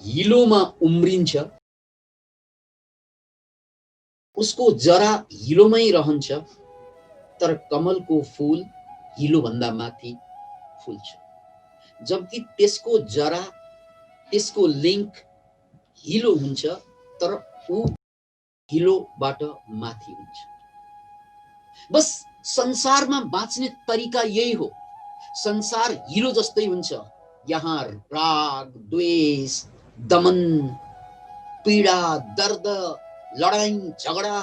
हिलोमा उम्रिन्छ, उसको जरा हिलोमै रहन्छ, तर कमलको फूल हिलो भन्दा माथि फुल्छ। जबकि त्यसको जरा, त्यसको लिंक हिलो हुन्छ, तर ऊ हिलोबाट माथि हुन्छ। बस संसारमा बाँच्ने तरिका यही हो। संसार हिलो जस्तै हुन्छ। यहाँ राग, द्वेष, दमन, पीडा, दर्द, लडाई, झगडा,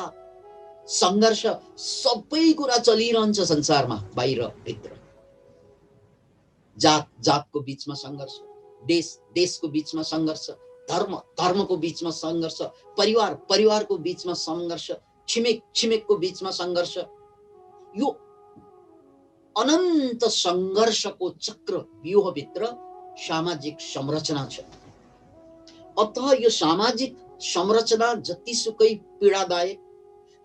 संघर्ष सबै कुरा चलिरहन्छ संसारमा, बाहिर भित्र। जात जातको बीचमा संघर्ष, देश देशको बीचमा संघर्ष, धर्म धर्मको बीचमा संघर्ष, परिवार परिवारको बीचमा संघर्ष, छिमेक छिमेकको बीचमा संघर्ष। यो अनन्त संघर्षको चक्र व्यूहभित्र सामाजिक संरचना छ। अतः यो सामाजिक संरचना जतिसुकै पीडादायक,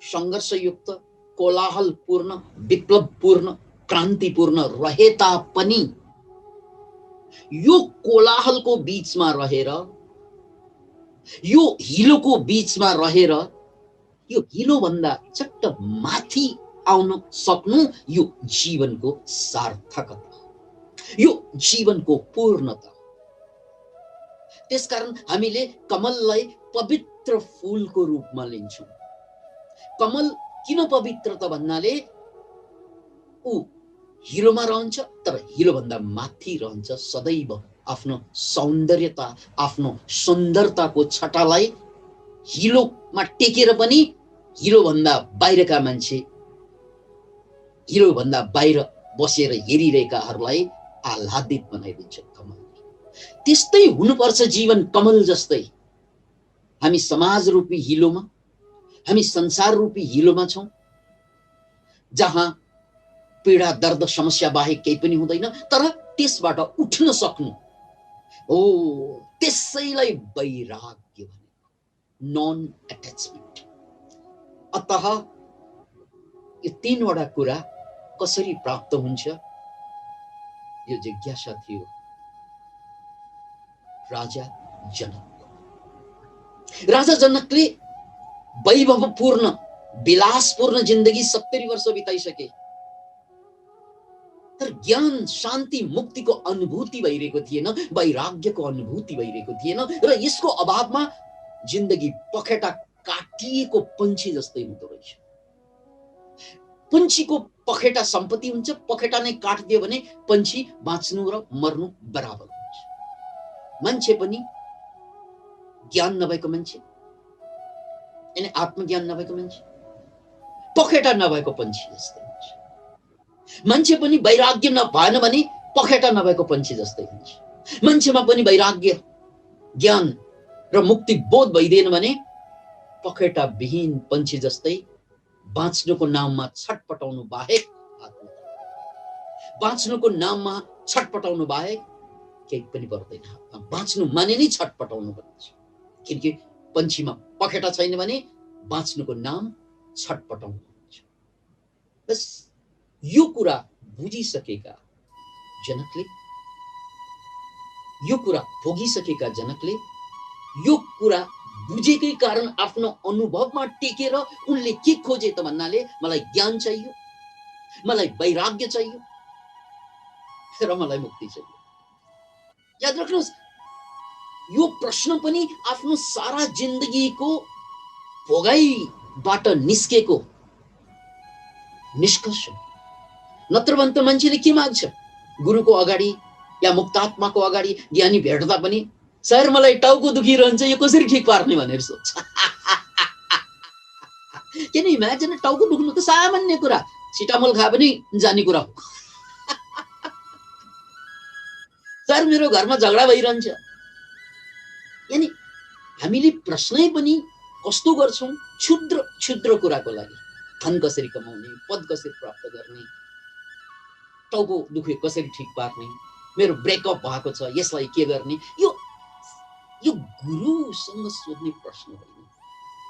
संघर्षयुक्त, कोलाहलपूर्ण, विप्लवपूर्ण, क्रान्तिपूर्ण रहे तापनि यो कोलाहलको बीचमा रहेर, यो हिलोको बीचमा रहेर, यो हिलो भन्दा चट्ट माथि आउन सक्नु यो जीवनको सार्थकता, यो जीवनको पूर्णता। त्यसकारण हामीले कमललाई पवित्र फूलको रूपमा लिन्छौं। कमल किन पवित्र त भन्नाले ऊ हिलोमा रहन्छ, तर हिलो भन्दा माथि रहन्छ। सदैव आफ्नो सौन्दर्यता, आफ्नो सुन्दरताको छटालाई हिलोमा टेकेर पनि हिलो भन्दा बाहिरका मान्छे, हिलो भन्दा बाहिर बसेर हेरिरहेकाहरूलाई आह्लादित बनाइदिन्छ कमल। त्यस्तै हुनुपर्छ जीवन, कमल जस्तै। हामी समाज रूपी हिलोमा, हामी संसार रूपी हिलोमा छौं, जहाँ पीडा, दर्द, समस्या बाहेक केही पनि हुँदैन, तर त्यसबाट उठ्न सक्नु, ओ त्यसैलाई वैराग्य भनेको, नन अट्याचमेन्ट। अतः यो तीनवटा कुरा कसरी प्राप्त हुन्छ, यो जिज्ञासा थियो राजा जनक। राजा जनकले वैभवपूर्ण, विलासपूर्ण जिन्दगी 70 वर्ष बिताइसके, तर ज्ञान, शान्ति, मुक्तिको अनुभूति भइरहेको थिएन, वैराग्यको अनुभूति भइरहेको थिएन, र यसको अभावमा जिन्दगी पखेटा काटिएको पंक्षी जस्तै हुँदो रहेछ। पंक्षीको पखेटा सम्पत्ति हुन्छ, पखेटा नै काटिदियो भने पंक्षी बाँच्नु र मर्नु बराबर हुन्छ। मान्छे पनि ज्ञान नभएको मान्छे, यानी आत्मज्ञान नभएको मान्छे, पखेटा नभएको पंक्षी जस्तै हुन्छ। मान्छे पनि वैराग्य नभएन भने पखेटा नभएको पंक्षी जस्तै हुन्छ। मान्छेमा पनि वैराग्य, ज्ञान र मुक्ति बोध भइदिएन भने पखेटा विहीन पंक्षी जस्तै बाँच्नुको नाममा छटपटाउनु बाहेक, बाँच्नुको नाममा छटपटाउनु बाहेक केही पनि पर्दैन। बाँच्नु माने नै छटपटाउनु पर्छ, किनकि पंक्षीमा पखेटा छैन भने बाँच्नुको नाम छटपटाउनु हुन्छ। बस यो कुरा बुझिसकेका जनकले, यो कुरा भोगिसकेका जनकले, यो कुरा बुझेकै कारण आफ्नो अनुभवमा टेकेर उनले के खोजे त भन्नाले मलाई ज्ञान चाहियो, मलाई वैराग्य चाहियो र मलाई मुक्ति चाहियो। याद राख्नुहोस्, यो प्रश्न पनि आफ्नो सारा जिन्दगीको भोगाईबाट निस्केको निष्कर्ष। नत्र भने त मान्छेले के माग्छ? गुरुको अगाडि या मुक्तात्माको अगाडि ज्ञानी भेट्दा पनि सर मलाई टाउको दुखिरहन्छ, यो कसरी ठिक पार्ने भनेर सोध्छ। किन इमेजिन, टाउको दुख्नु त सामान्य कुरा, सिटामोल खाए पनि जाने कुरा हो। सर मेरो घरमा झगडा भइरहन्छ। यानी हामीले प्रश्नै पनि कस्तो गर्छौं? क्षुद्र क्षुद्र कुराको लागि। धन कसरी कमाउने, पद कसरी प्राप्त गर्ने, टाउको दुखे कसरी ठिक पार्ने, मेरो ब्रेकअप भएको छ यसलाई के गर्ने। यो गुरुसँग सोध्ने प्रश्न होइन,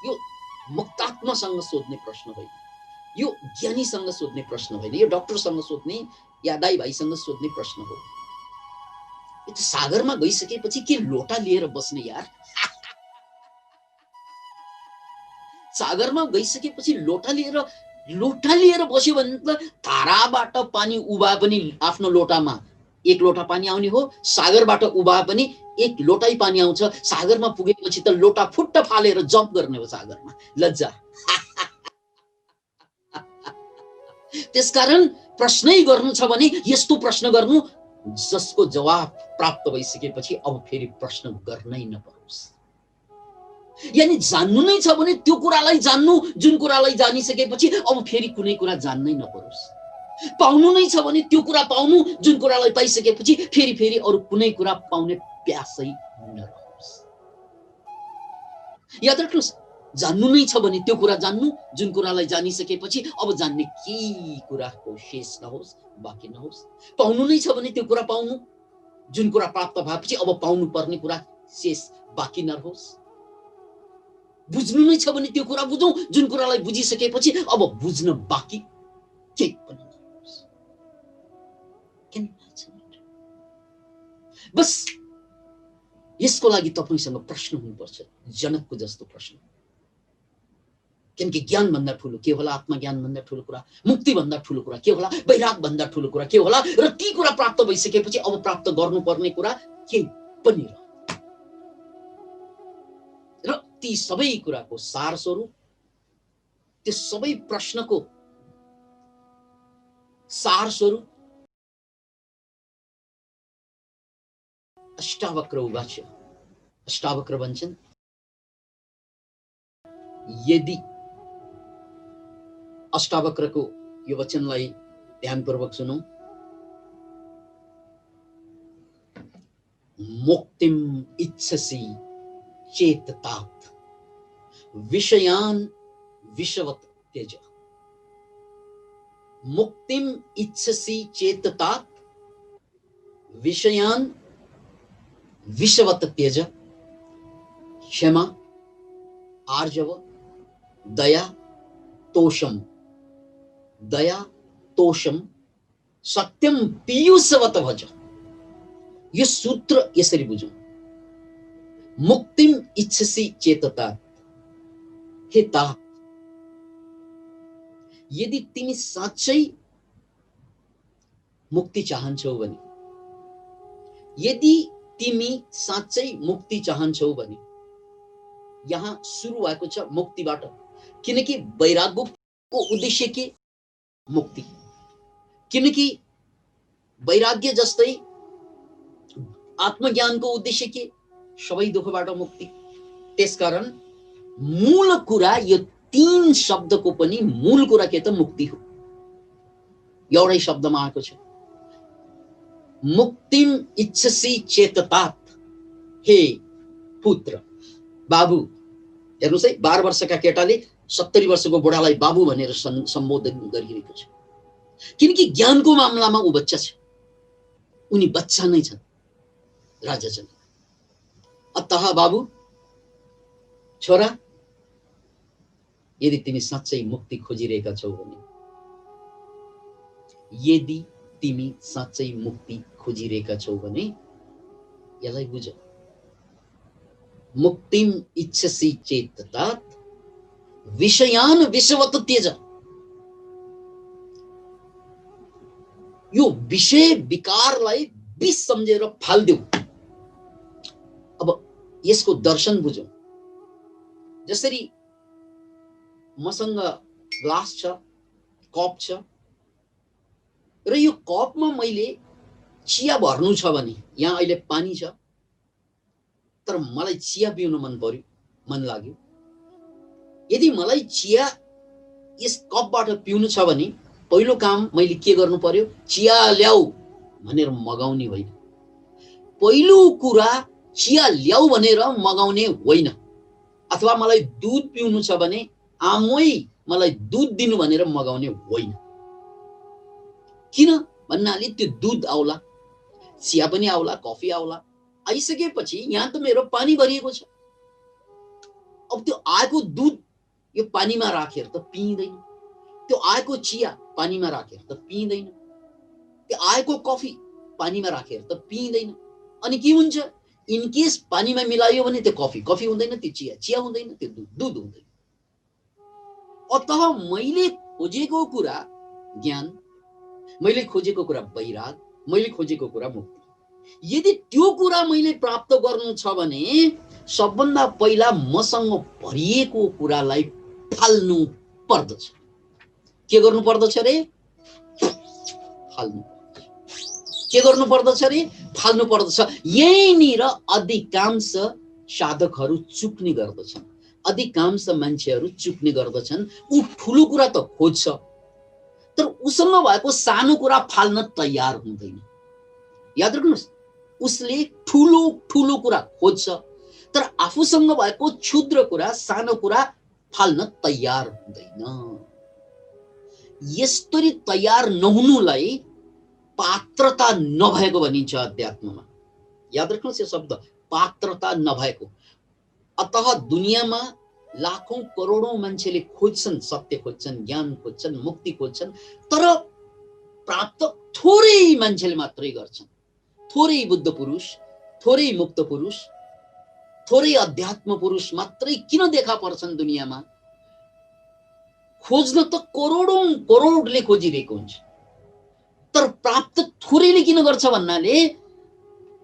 यो मुक्तात्मासँग सोध्ने प्रश्न होइन, यो ज्ञानीसँग सोध्ने प्रश्न होइन, यो डाक्टरसँग सोध्ने या दाइ भाइसँग सोध्ने प्रश्न हो। यो त सागरमा गइसकेपछि के लोटा लिएर बस्ने यार। सागरमा गइसकेपछि लोटा लिएर बस्यो भने त धाराबाट पानी उभा पनि आफ्नो लोटामा एक लोटा पानी आउने हो, सागरबाट उभा पनि एक लोटै पानी आउँछ। सागरमा पुगेपछि त लोटा फुट्ट फालेर जम्प गर्ने हो सागरमा, लज्जा। त्यसकारण प्रश्नै गर्नु छ भने यस्तो प्रश्न गर्नु जसको जवाब प्राप्त भइसकेपछि अब फेरि प्रश्न गर्नै नपरोस्। यानी जान्नु नै छ भने त्यो कुरालाई जान्नु जुन कुरालाई जानिसकेपछि अब फेरि कुनै कुरा जान्नै नपरोस्। पाउनु नै छ भने त्यो कुरा पाउनु जुन कुरालाई पाइसकेपछि फेरि अरू कुनै कुरा पाउने प्यासै नरहोस्। याद राख्नुहोस्, जान्नु नै छ भने त्यो कुरा जान्नु जुन कुरालाई जानिसकेपछि अब जान्ने केही कुराको शेष नहोस्, बाँकी नहोस्। पाउनु नै छ भने त्यो कुरा पाउनु जुन कुरा प्राप्त भएपछि अब पाउनु पर्ने कुरा शेष बाँकी नरहोस्। बुझ्नु नै छ भने त्यो कुरा बुझौँ जुन कुरालाई बुझिसकेपछि अब बुझ्न बाँकी केही पनि नहोस्। बस यसको लागि तपाईसँग प्रश्न हुनुपर्छ, जनकको जस्तो प्रश्न। किनकि ज्ञान भन्दा ठुलो के होला, आत्मज्ञान भन्दा ठुलो कुरा, मुक्ति भन्दा ठुलो कुरा के होला, वैराग भन्दा ठुलो कुरा के होला, र ती कुरा प्राप्त भइसकेपछि अब प्राप्त गर्नुपर्ने कुरा केही पनि र ती सबै कुराको सार स्वरूप, त्यो सबै प्रश्नको सार स्वरूप अष्टावक्र उवाच। अष्टावक्र भन्छन्, यदि अष्टावक्रको यो वचनलाई ध्यानपूर्वक सुनौं। मुक्तिम इच्छसि चेत तात विषयान विषवत त्यज। मुक्तिम इच्छसि चेत तात विषयान विषवत त्यज। क्षमा, आर्जव, दया, तोषम, सत्यम पीयूषवत भज। यो सूत्र यसरी बुझौं। मुक्तिम इच्छसि चेत तात, हे तात, यदि तिमी साँच्चै मुक्ति चाहन्छौ भने, यदि तिमी साँच्चै मुक्ति चाहन्छौ भने, यहाँ सुरु भएको छ मुक्तिबाट। किनकि वैराग्यको उद्देश्य के? मुक्ति। किनकि वैराग्य जस्तै आत्मज्ञानको उद्देश्य के? सबै दुःखबाट मुक्ति। त्यसकारण मूल कुरा, यो तीन शब्दको पनि मूल कुरा के त? मुक्ति हो। एउटै शब्दमा आएको छ। मुक्तिम इच्छसि चेत तात, हे पुत्र, बाबु। हेर्नुस् है, 12 वर्षका केटाले 70 वर्षको बुढालाई बाबु भनेर सम्बोधन गरिरहेको छ। किनकि ज्ञानको मामलामा ऊ बच्चा छ, उनी बच्चा नै छन्, राजा छन्। अतः बाबु, छोरा, यदि तिमी साँच्चै मुक्ति खोजिरहेका छौ भने, यदि तिमी साँच्चै मुक्ति खोजिरहेका छौ भने यसलाई बुझ। मुक्तिम इच्छसि चेत तात विषयान विषवत त्यज। यो विषय विकारलाई विष सम्झेर फाल्देऊ। अब यसको दर्शन बुझौं। जसरी मसँग ग्लास छ, कप छ, र यो कपमा मैले चिया भर्नु छ भने, यहाँ अहिले पानी छ, तर मलाई चिया पिउन मन लाग्यो। यदि मलाई चिया यस कपबाट पिउनु छ भने पहिलो काम मैले के गर्नु पर्यो? चिया ल्याऊ भनेर मगाउने होइन। पहिलो कुरा चिया ल्याऊ भनेर मगाउने होइन। अथवा मलाई दूध पिउनु छ भने आमै मलाई दूध दिनु भनेर मगाउने होइन। किन भन्नाले त्यो दूध आउला, चिया पनि आउला, कफी आउला, आइसकेपछि यहाँ त मेरो पानी भरिएको छ। अब त्यो आएको दूध यो पानीमा राखेर त पिइँदैन, त्यो आएको चिया पानीमा राखेर त पिइँदैन, त्यो आएको कफी पानीमा राखेर त पिइँदैन। अनि के हुन्छ, इनकेस पानीमा मिलायो भने त्यो कफी हुँदैन, त्यो चिया हुँदैन, त्यो दूध हुँदैन। अतः मैले खोजेको कुरा ज्ञान, मैले खोजेको कुरा वैराग, मैले खोजेको कुरा मुक्ति। यदि त्यो कुरा मैले प्राप्त गर्नु छ भने सबभन्दा पहिला मसँग भरिएको कुरालाई फाल्नु पर्दछ। के गर्नु पर्दछ रे? फाल्नु। के गर्नु पर्दछ रे? फाल्नु पर्दछ। यहीँनिर अधिकांश साधकहरू चुक्ने गर्दछन्, अधिकांश मान्छेहरू चुक्ने गर्दछन्। ऊ ठुलो कुरा त खोज्छ, तर उसँग भएको सानो कुरा फाल्न तयार हुँदैन। याद राख्नुहोस्, उसले ठुलो ठुलो कुरा खोज्छ, तर आफूसँग भएको क्षुद्र कुरा, सानो कुरा फाल्न तयार हुँदैन। यसरी तयार नहुनुलाई पात्रता नभएको भनिन्छ अध्यात्ममा। याद राख्नुहोस् यो शब्द, पात्रता नभएको। अतः दुनियाँमा लाखौं करोडौं मान्छेले खोज्छन्, सत्य खोज्छन्, ज्ञान खोज्छन्, मुक्ति खोज्छन्, तर प्राप्त थोरै मान्छेले मात्रै गर्छन्। थोरै बुद्ध पुरुष, थोरै मुक्त पुरुष, थोरै अध्यात्म पुरुष मात्रै किन देखा पर्छन् दुनियाँमा? खोज्न त करोडौं करोडले खोजिरहेको हुन्छ, तर प्राप्त थोरैले किन गर्छ भन्नाले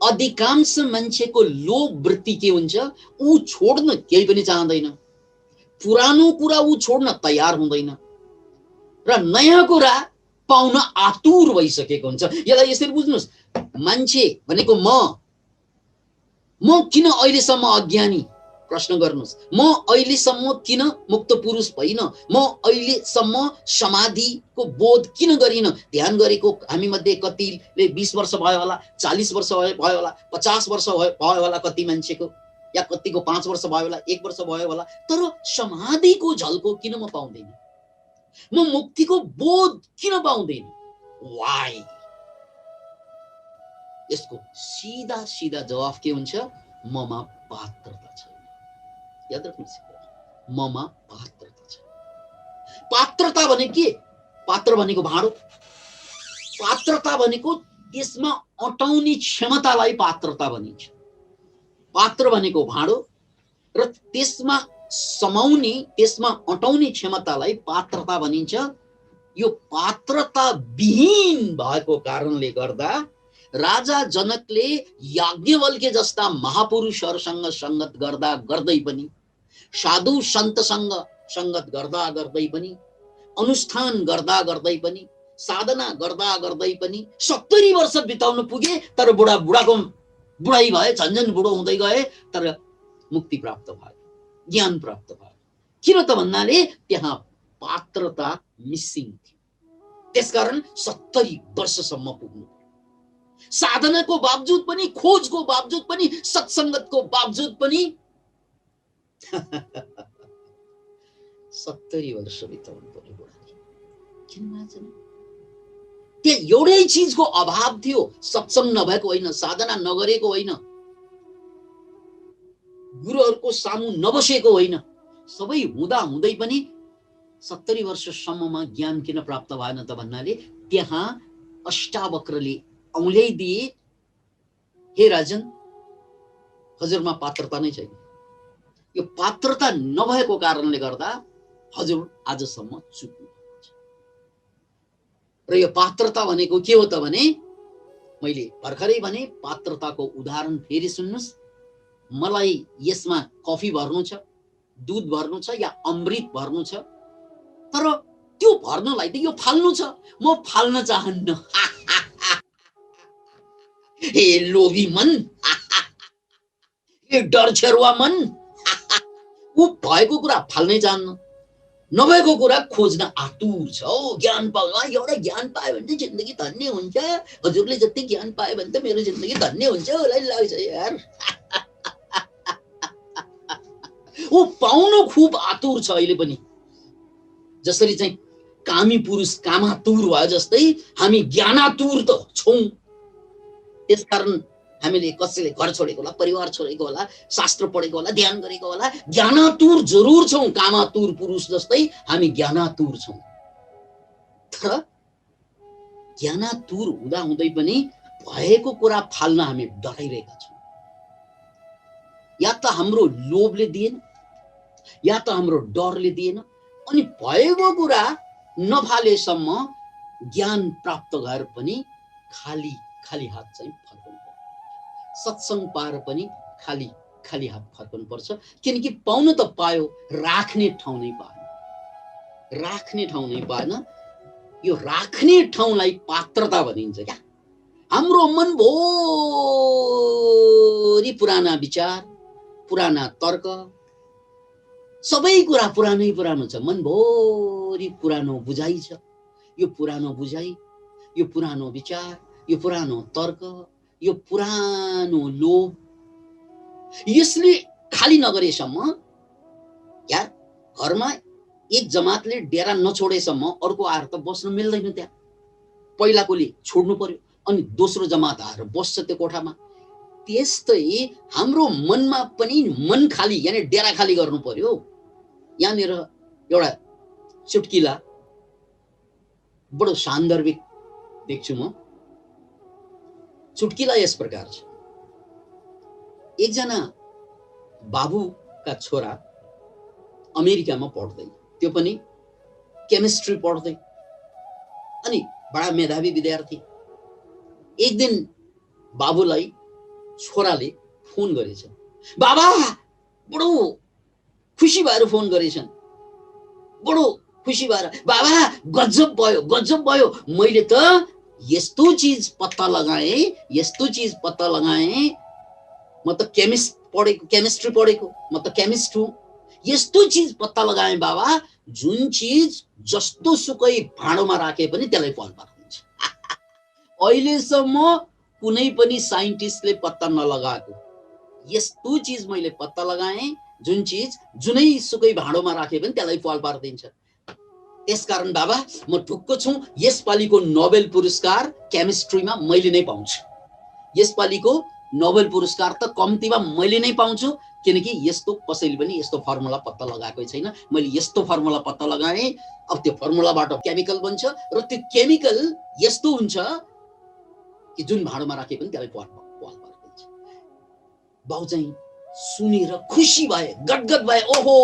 अधिकांश मान्छेको लोभ वृत्ति के हुन्छ, ऊ छोड्न केही पनि चाहँदैन। पुरानो कुरा ऊ छोड्न तयार हुँदैन र नयाँ कुरा पाउन आतुर भइसकेको हुन्छ। यसलाई यसरी बुझ्नुहोस्, मान्छे भनेको म किन अहिलेसम्म अज्ञानी? प्रश्न गर्नुहोस्, म अहिलेसम्म किन मुक्त पुरुष भइन? म अहिलेसम्म समाधिको बोध किन गरिन? ध्यान गरेको हामी मध्ये कतिले 20 वर्ष भयो होला, 40 वर्ष भयो होला, 50 वर्ष भयो होला कति मान्छेको, या कतिको 5 वर्ष भयो होला, 1 वर्ष भयो होला, तर समाधिको झल्को किन म पाउँदैन? म मुक्तिको बोध किन पाउँदैन? वाइ? यसको सीधा सीधा जवाफ के हुन्छ? ममा पात्रता छैन। याद राख्नुहोस्, ममा पात्रता छैन। पात्रता भने के? पात्र भनेको भाँडो, पात्रता भनेको त्यसमा अटाउने क्षमतालाई पात्रता भनिन्छ। पात्र भनेको भाँडो र त्यसमा समाउने, त्यसमा अटाउने क्षमतालाई पात्रता भनिन्छ। यो पात्रता विहीन भएको कारणले गर्दा राजा जनकले याज्ञवल्क्य जस्ता महापुरुषहरूसँग संगत गर्दा गर्दै पनि, साधु सन्तसँग संगत गर्दा गर्दै पनि, अनुष्ठान गर्दा गर्दै पनि, साधना गर्दा गर्दै पनि 70 वर्ष बिताउन पुगे, तर बुढाइ भए, झन्झन बुढो हुँदै गए, तर मुक्ति प्राप्त भयो, ज्ञान प्राप्त भयो। किन त भन्नाले त्यहाँ पात्रता मिसिङ थियो। त्यसकारण 70 वर्षसम्म पुग्नु, साधनाको बावजुद पनि, खोजको बावजुद पनि, सत्संगतको बावजुद पनि 70 वर्ष बिताउनु पर्यो बुढाले। किन मान्छे त्यहाँ एउटै चिजको अभाव थियो, सत्संग नभएको होइन, साधना नगरेको होइन, गुरुहरूको सामु नबसेको होइन। सबै हुँदा हुँदै पनि 70 वर्षसम्ममा ज्ञान किन प्राप्त भएन त भन्नाले त्यहाँ अष्टावक्रले औल्याइदिए, हे राजन, हजुरमा पात्रता नै छैन। यो पात्रता नभएको कारणले गर्दा हजुर आजसम्म चुक्नु। र यो पात्रता भनेको के हो त भने, मैले भर्खरै भने पात्रताको उदाहरण फेरि सुन्नुस्। मलाई यसमा कफी भर्नु छ, दूध भर्नु छ या अमृत भर्नु छ, तर त्यो भर्नलाई त यो फाल्नु छ, म फाल्न चाहन्न। हे लोभी मन, हे डरछेरुवा मन, ऊ भएको कुरा फाल्नै चाहन्न, नभएको कुरा खोज्न आतुर छ। ज्ञान पाउन, एउटा ज्ञान पायो भने चाहिँ जिन्दगी धन्य हुन्छ, हजुरले जति ज्ञान पायो भने त मेरो जिन्दगी धन्य हुन्छ होला लाग्छ यार। ऊ पाउन खुब आतुर छ अहिले पनि। जसरी चाहिँ कामी पुरुष कामातुर भयो जस्तै हामी ज्ञानातुर त छौं। त्यसकारण हामीले कसैले घर छोडेको होला, परिवार छोडेको होला, शास्त्र पढेको होला, ध्यान गरेको होला, ज्ञानातुर जरुर छौं। कामातुर पुरुष जस्तै हामी ज्ञानातुर छौं। तर ज्ञानातुर हुँदा हुँदै पनि भएको कुरा फाल्न हामी डराइरहेका छौँ। या त हाम्रो लोभले दिएन, या त हाम्रो डरले दिएन, अनि भएको कुरा नफालेसम्म ज्ञान प्राप्त गरेर पनि खाली खाली हात चाहिँ फर्कनु पर्छ। सत्संग पाएर पनि खाली खाली हात फर्कनु पर्छ, किनकि पाउनु त पायो, राख्ने ठाउँ नै पाएन। राख्ने ठाउँ नै पाएन। यो राख्ने ठाउँलाई पात्रता भनिन्छ क्या। हाम्रो मनभरि पुराना विचार, पुराना तर्क, सबै कुरा पुरानै पुरानो छ। मनभरि पुरानो बुझाइ छ। यो पुरानो बुझाइ, यो पुरानो विचार, यो पुरानो तर्क, यो पुरानो लोभ, यसले खाली नगरेसम्म, यार घरमा एक जमातले डेरा नछोडेसम्म अर्को आएर त बस्न मिल्दैन। त्यहाँ पहिलाकोले छोड्नु पर्यो, अनि दोस्रो जमात आएर बस्छ त्यो कोठामा। त्यस्तै हाम्रो मनमा पनि मन खाली, यानी डेरा खाली गर्नु पर्यो। यहाँनिर एउटा चुटकिला बडो सान्दर्भिक देख्छु म। चुटकिला यस प्रकार छ। एकजना बाबुका छोरा अमेरिकामा पढ्दै, त्यो पनि केमिस्ट्री पढ्दै, अनि बडा मेधावी विद्यार्थी। एक दिन बाबुलाई छोराले फोन गरेछ। बाबा बडो खुसी भएर फोन गरेछन्, बडो खुसी भएर, बाबा गजब भयो, गजब भयो, मैले त यस्तो चीज पत्ता लगाएँ, यस्तो चीज पत्ता लगाएँ। म त केमिस्ट्री पढेको, म त केमिस्ट हुँ। यस्तो चीज पत्ता लगाएँ बाबा, जुन चीज जस्तो सुकै भाँडोमा राखे पनि त्यसलाई फल पार्छ। अहिलेसम्म कुनै पनि साइन्टिस्टले पत्ता नलगाएको यस्तो चीज मैले पत्ता लगाएँ, जुन चीज जुनै सुकै भाँडोमा राखे पनि त्यसलाई फल पार्दिन्छ। त्यसकारण बाबा म ढुक्क छु, यसपालिको नोबेल पुरस्कार केमिस्ट्रीमा मैले नै पाउँछु। यसपालिको नोबेल पुरस्कार त कम्तीमा मैले नै पाउँछु, किनकि यस्तो कसैले पनि यस्तो फर्मुला पत्ता लगाएकै छैन। मैले यस्तो फर्मुला पत्ता लगाएँ। अब त्यो फर्मुलाबाट केमिकल बन्छ, र त्यो केमिकल यस्तो हुन्छ कि जुन भाँडोमा राखे पनि त्यसलाई फल पार्दिन्छ। बाउ चाहिँ सुनेर खुसी भए, गदगद भए। ओहो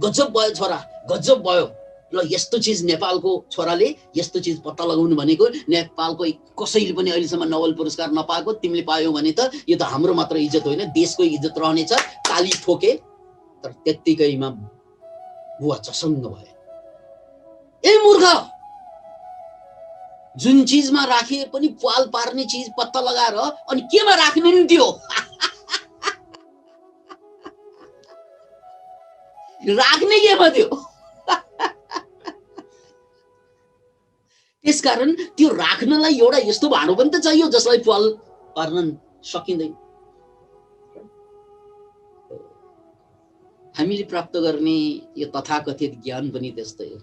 गजब भयो छोरा, गजब भयो। ल यस्तो चीज नेपालको छोराले यस्तो चीज पत्ता लगाउनु भनेको, नेपालको कसैले पनि अहिलेसम्म नोबेल पुरस्कार नपाएको, तिमीले पायौ भने त यो त हाम्रो मात्र इज्जत होइन, देशको इज्जत रहनेछ। ताली ठोके। तर त्यत्तिकैमा बुवा चसङ्ग भयो। ए मूर्ख, जुन चीजमा राखे पनि पाल पार्ने चीज पत्ता लगाएर अनि केमा राख्ने नि त्यो? राख्ने केमा त्यो? त्यसकारण त्यो राख्नलाई एउटा यस्तो भाँडो पनि त चाहियो जसलाई फल पार्न सकिँदैन। हामीले प्राप्त गर्ने यो तथाकथित ज्ञान पनि त्यस्तै हो।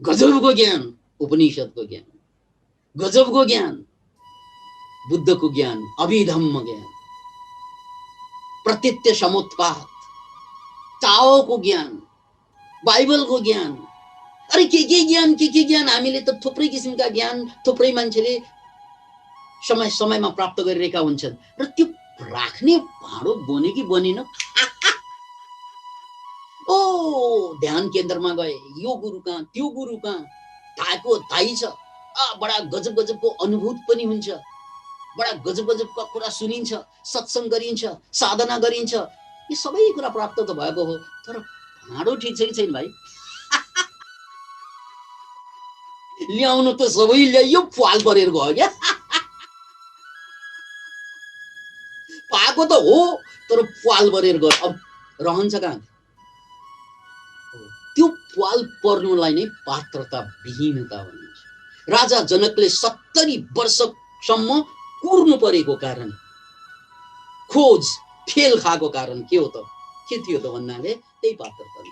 गजबको ज्ञान उपनिषदको ज्ञान, गजबको ज्ञान बुद्धको ज्ञान, अभिधम्म ज्ञान, प्रत्यत्य समुत्पात, टाओको ज्ञान, बाइबलको ज्ञान। अरे के ज्ञान, के ज्ञान, हामीले त थुप्रै किसिमका ज्ञान थुप्रै मान्छेले समय समयमा प्राप्त गरिरहेका हुन्छन्। र त्यो राख्ने भाँडो बन्यो कि बनेन? ओ ध्यान केन्द्रमा गए, यो गुरु कहाँ, त्यो गुरु कहाँ, थाको थाई छ, बडा गजब गजबको अनुभूत पनि हुन्छ, बडा गजब गजबका कुरा सुनिन्छ, सत्संग गरिन्छ, साधना गरिन्छ। यो सबै कुरा प्राप्त त भएको हो, तर भाँडो ठिक छ कि छैन भाइ? ल्याउनु त सबै ल्याइयो, पाल परेर गयो क्या। पाएको त हो, तर पाल परेर गयो। अब रहन्छ कहाँ? त्यो पाल पर्नुलाई नै पात्रता विहीनता भनिन्छ। राजा जनकले 70 वर्षसम्म कुर्नु परेको कारण, खोज फेल खाएको कारण के हो त? के थियो त भन्नाले त्यही पात्रता नै,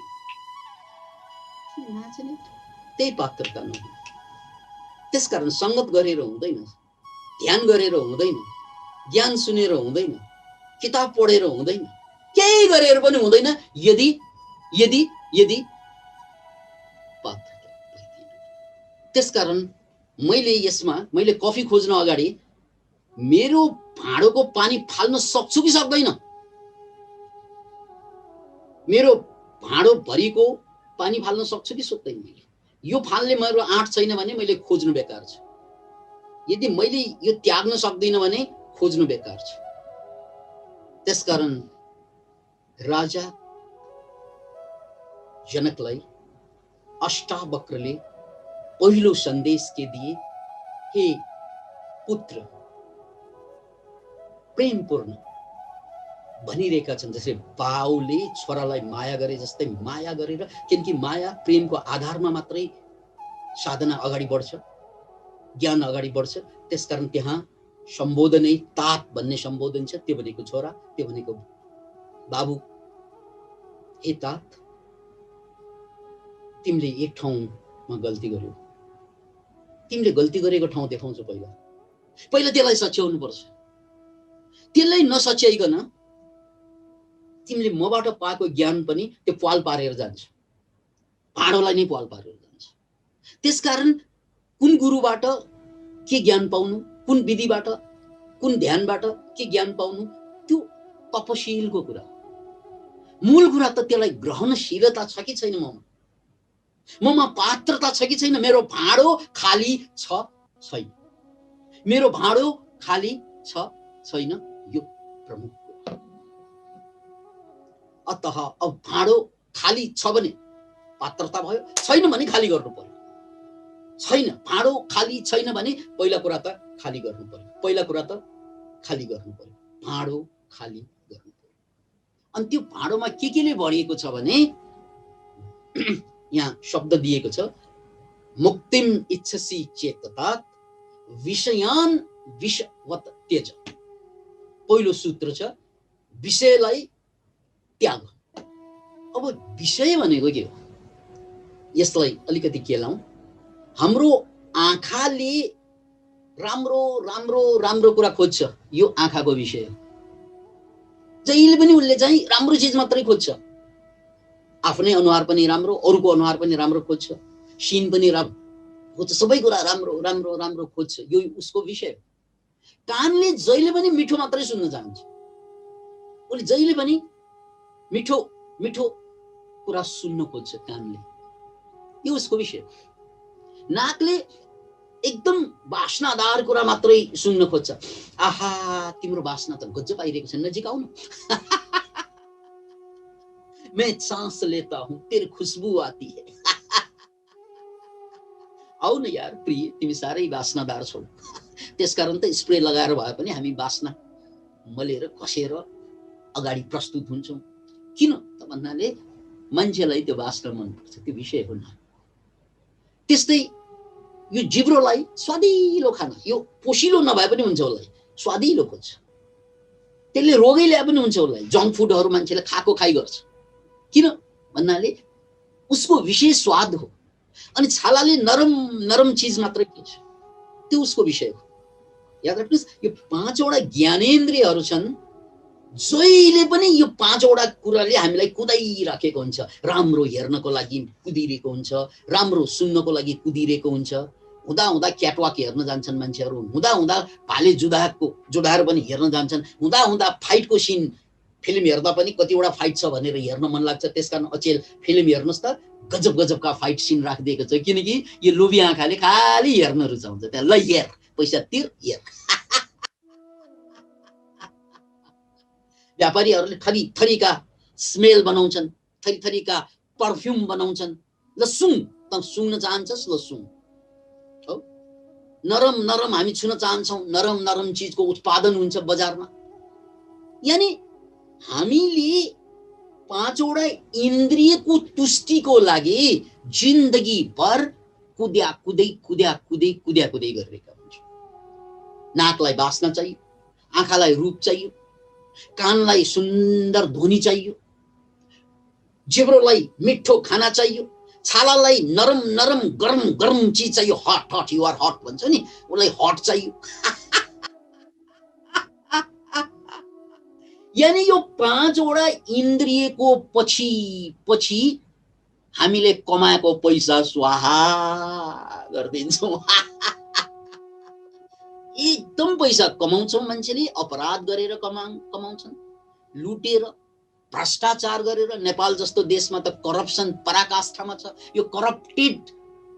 त्यही पात्रता नै। त्यसकारण संगत गरेर हुँदैन, ध्यान गरेर हुँदैन, ज्ञान सुनेर हुँदैन, किताब पढेर हुँदैन, केही गरेर पनि हुँदैन यदि यदि यदि पात्रता। त्यसकारण मैले कफी खोज्न अगाडि मेरो भाँडोको पानी फाल्न सक्छु कि सक्दैन? मेरो भाँडो भरिको पानी फाल्न सक्छु कि सक्दैन? यो फाल्ने मेरो आँट छैन भने मैले खोज्नु बेकार छ। यदि मैले यो त्याग्न सक्दिन भने खोज्नु बेकार छ। त्यसकारण राजा जनकलाई अष्टावक्रले पहिलो सन्देश के दिए? हे पुत्र, प्रेमपूर्ण भनिरहेका छन्, जसरी बाउले छोरालाई माया गरे जस्तै माया गरेर, किनकि माया प्रेमको आधारमा मात्रै साधना अगाडि बढ्छ, ज्ञान अगाडि बढ्छ। त्यसकारण त्यहाँ सम्बोधनै तात भन्ने सम्बोधन छ। त्यो भनेको छोरा, त्यो भनेको बाबु। हे तात, तिमीले एक ठाउँमा गल्ती गर्यौ। तिमीले गल्ती गरेको ठाउँ देखाउँछौ। पहिला त्यसलाई सच्याउनु पर्छ। त्यसलाई नसच्याइकन तिमीले मबाट पाएको ज्ञान पनि त्यो पाल पारेर जान्छ, भाँडोलाई नै पाल पारेर जान्छ। त्यसकारण कुन गुरुबाट के ज्ञान पाउनु, कुन विधिबाट, कुन ध्यानबाट के ज्ञान पाउनु, त्यो तपशीलको कुरा। मूल कुरा त त्यसलाई ग्रहणशीलता छ कि छैन, ममा पात्रता छ कि छैन। मेरो भाँडो खाली छ छैन, मेरो भाँडो खाली छ छैन, यो प्रमुख कुरा। अतः अब भाँडो खाली छ भने पात्रता भयो, छैन भने खाली गर्नु पर्यो। छैन, भाँडो खाली छैन भने पहिला कुरा त खाली गर्नु पर्यो। पहिला कुरा त खाली गर्नु पर्यो, भाँडो खाली गर्नु पर्यो। अनि त्यो भाँडोमा के केले भरिएको छ भने यहाँ शब्द दिएको छ, मुक्तिम इच्छसि चेततात विषयान विषवत त्यज। पहिलो सूत्र छ विषयलाई त्याग। अब विषय भनेको के हो? यसलाई अलिकति के लाउँ। हाम्रो आँखाले राम्रो राम्रो राम्रो कुरा खोज्छ, यो आँखाको विषय हो। जहिले पनि उसले चाहिँ राम्रो चिज मात्रै खोज्छ। आफ्नै अनुहार पनि राम्रो, अरूको अनुहार पनि राम्रो खोज्छ, सिन पनि राम्रो खोज्छ, सबै कुरा राम्रो राम्रो राम्रो खोज्छ, यो उसको विषय हो। कानले जहिले पनि मिठो मात्रै सुन्न चाहन्छ, उसले जहिले पनि मिठो मिठो कुरा सुन्न खोज्छ कानले, यो उसको विषय हो। नाकले एकदम वासनादार कुरा मात्रै सुन्न खोज्छ। आहा, तिम्रो वासना त गजब आइरहेको छ, नजिक आउनु। मैं सांस लेता हूं, तेरी खुशबू आती है। आउ न यार प्रिय, तिमी साह्रै वासनादार छौ। त्यसकारण त स्प्रे लगाएर भए पनि हामी वासना मलेर कसेर अगाडि प्रस्तुत हुन्छौँ। किन त भन्नाले मान्छेलाई त्यो वासना मनपर्छ, त्यो विषय हो। त्यस्तै यो जिब्रोलाई स्वादिलो खाना, यो पोसिलो नभए पनि हुन्छ, उसलाई स्वादिलो खोज्छ। त्यसले रोगै ल्याए पनि हुन्छ उसलाई। जङ्क फुडहरू मान्छेले खाएको खाइ गर्छ। किन भन्नाले उसको विषय स्वाद हो। अनि छालाले नरम नरम चिज मात्रै खोज्छ, त्यो उसको विषय हो। याद राख्नुहोस्, यो पाँचवटा ज्ञानेन्द्रियहरू छन्, जहिले पनि यो पाँचवटा कुराले हामीलाई कुदाइराखेको हुन्छ। राम्रो हेर्नको लागि कुदिरहेको हुन्छ, राम्रो सुन्नको लागि कुदिरहेको हुन्छ। हुँदा हुँदा क्याटवाक हेर्न जान्छन् मान्छेहरू, हुँदा हुँदा भाले जुधाहरू पनि हेर्न जान्छन्, हुँदा हुँदा फाइटको सिन फिल्म हेर्दा पनि कतिवटा फाइट छ भनेर हेर्न मन लाग्छ। त्यसकारण अचेल फिल्म हेर्नुहोस् त, गजब गजबका फाइट सिन राखिदिएको छ। किनकि यो लोभी आँखाले खालि हेर्न रुचाउँछ। त्यहाँ ल हेर, पैसा तिर, हेर। व्यापारीहरूले थरी थरीका स्मेल बनाउँछन्, थरी थरीका पर्फ्युम बनाउँछन्। ल सुङ, त सुङ्न चाहन्छस्, ल सुङ। नरम नरम हामी छुन चाहन्छौँ, नरम नरम चिजको उत्पादन हुन्छ बजारमा। यानी हामीले पाँचवटा इन्द्रियको तुष्टिको लागि जिन्दगी भर कुद्या कुदै गरिरहेका हुन्छौँ। नाकलाई बास्ना चाहियो, आँखालाई रूप चाहियो, कानलाई सुन्दर ध्वनि चाहियो, जिब्रोलाई मिठो खाना चाहियो, छालालाई नरम नरम गरम गरम चिज चाहियो। Hot hot, you are hot भन्छ नि, उसलाई हट चाहियो। यानी यो पाँचवटा इन्द्रियको पछि पछि हामीले कमाएको पैसा स्वाहा गरिदिन्छौँ। एकदम पैसा कमाउँछौँ, मान्छेले अपराध गरेर कमाउँछन्, लुटेर भ्रष्टाचार गरेर। नेपाल जस्तो देशमा त करप्सन पराकाष्ठामा छ। यो करप्टेड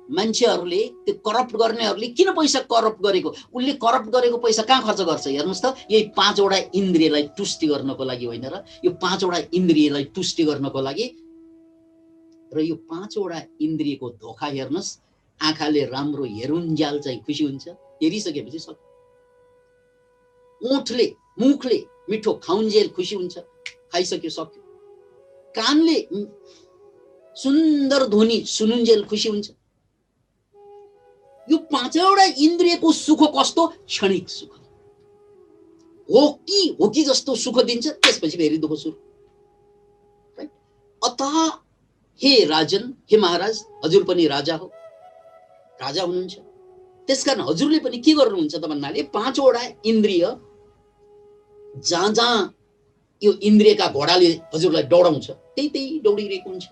मान्छेहरूले, त्यो करप्ट गर्नेहरूले किन पैसा करप्ट गरेको, उसले करप्ट गरेको पैसा कहाँ खर्च गर्छ हेर्नुहोस् त, यही 5 वटा इन्द्रियलाई तुष्टि गर्नको लागि होइन र, यो 5 वटा इन्द्रियलाई तुष्टि गर्नको लागि। र यो 5 वटा इन्द्रियको धोखा हेर्नुहोस्, आँखाले राम्रो हेरुन्ज्याल चाहिँ खुसी हुन्छ, हेरिसकेपछि सक्यो। ओठले मुखले मिठो खाउन्जेल खुसी हुन्छ, खाइसक्यो सक्यो। कानले सुन्दर ध्वनि सुनुन्जेल खुसी हुन्छ। यो 5 वटा इन्द्रियको सुख कस्तो, क्षणिक सुख हो कि जस्तो सुख दिन्छ, त्यसपछि फेरि दुःख सुरु। अतः हे राजन, हे महाराज, हजुर पनि राजा हो, राजा हुनुहुन्छ। त्यसकारण हजुरले पनि के गर्नुहुन्छ त भन्नाले 5 वटा इन्द्रिय जहाँ जहाँ यो इन्द्रियका घोडाले हजुरलाई दौडाउँछ, त्यही त्यही दौडिरहेको हुन्छ।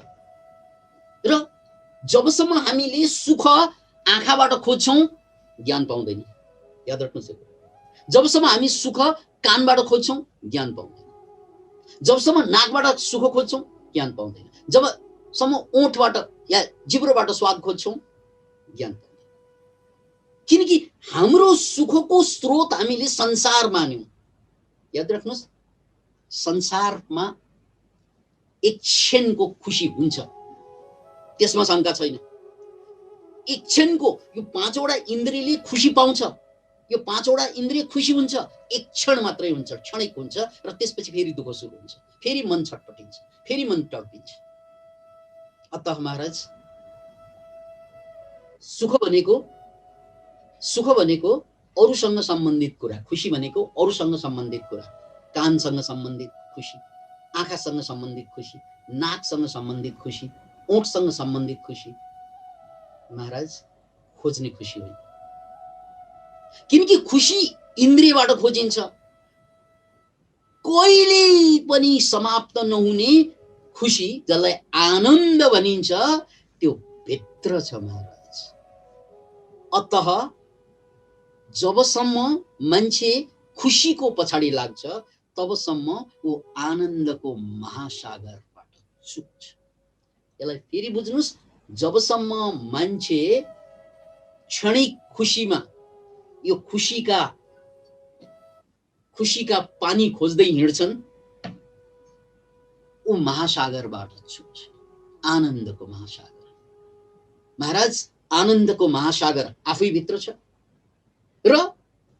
र जबसम्म हामीले सुख आँखाबाट खोज्छौँ, ज्ञान पाउँदैन। याद राख्नुहोस्, जबसम्म हामी सुख कानबाट खोज्छौँ, ज्ञान पाउँदैन। जबसम्म नाकबाट सुख खोज्छौँ, ज्ञान पाउँदैन। जबसम्म ओठबाट या जिब्रोबाट स्वाद खोज्छौँ, ज्ञान पाउँदैन। किनकि हाम्रो सुखको स्रोत हामीले संसार मान्यौँ। याद राख्नुहोस्, संसारमा एक क्षणको खुसी हुन्छ, त्यसमा शङ्का छैन। एक क्षणको यो 5 वटा इन्द्रियले खुसी पाउँछ, यो 5 वटा इन्द्रिय खुसी हुन्छ, एक क्षण मात्रै हुन्छ, क्षणिक हुन्छ। र त्यसपछि फेरि दुःख सुरु हुन्छ, फेरि मन छटपटिन्छ, फेरि मन तडपिन्छ। अतः महाराज, सुख भनेको अरूसँग सम्बन्धित कुरा, खुसी भनेको अरूसँग सम्बन्धित कुरा। कानसँग सम्बन्धित खुसी, आँखासँग सम्बन्धित खुसी, नाकसँग सम्बन्धित खुसी, ओठसँग सम्बन्धित खुसी। महाराज, खोज्ने खुसी होइन। किनकि खुसी इन्द्रियबाट खोजिन्छ, कहिले पनि समाप्त नहुने खुसी जसलाई आनन्द भनिन्छ, त्यो भित्र छ महाराज। अतः जबसम्म मान्छे खुसीको पछाडि लाग्छ, तबसम्म वो आनन्दको महासागरबाट चुक्छ। यसलाई फेरि बुझ्नुस्, जबसम्म मान्छे क्षणिक खुसीमा यो खुसीका पानी खोज्दै हिँड्छन्, ऊ महासागरबाट चुक्छ, आनन्दको महासागर। महाराज, आनन्दको महासागर आफै भित्र छ। र